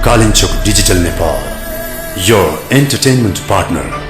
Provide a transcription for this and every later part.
Kalinchuk Digital Nepal, your entertainment partner.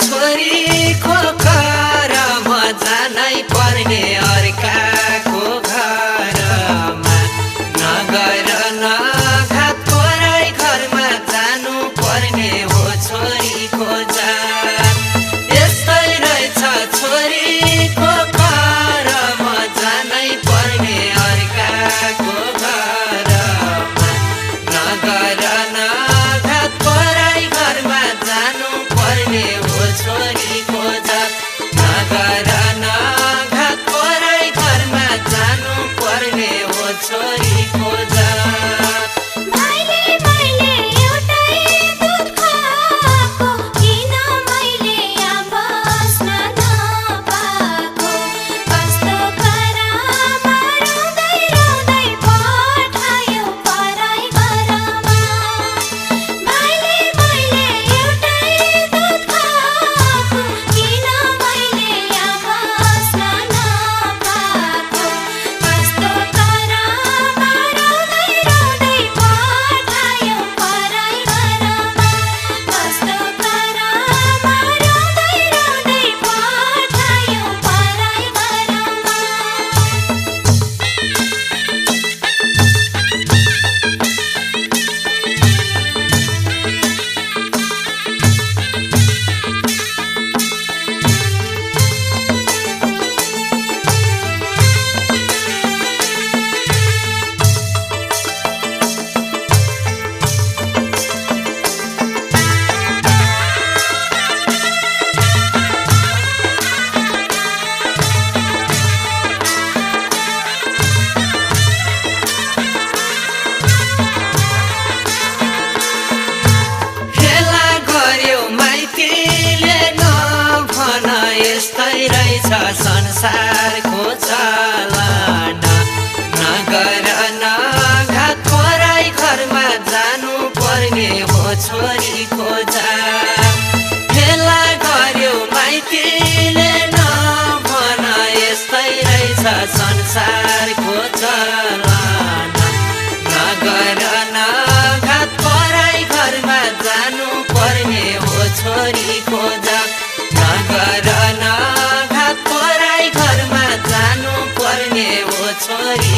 छोरीको घरमा जानै पर्ने अर्काको घरमा नगर नघात पराई घरमा जानु पर्ने हो छोरीको जात यस्तै रहेछ छोरीको घरमा जानै पर्ने अर्काको घरमा नगर नघात पराई घरमा जानु पर्ने हो छोरीको जात रहेछ संसारको चलन नगर नघात पराई घरमा जानु पर्ने हो छोरीको जात फेला गर्यो माइतीले नभन यस्तै रहेछ संसारको चलन नगर नघात पराई घरमा जानु पर्ने हो छोरीको जात नगर नघात पराई घरमा जानु पर्ने हो छोरी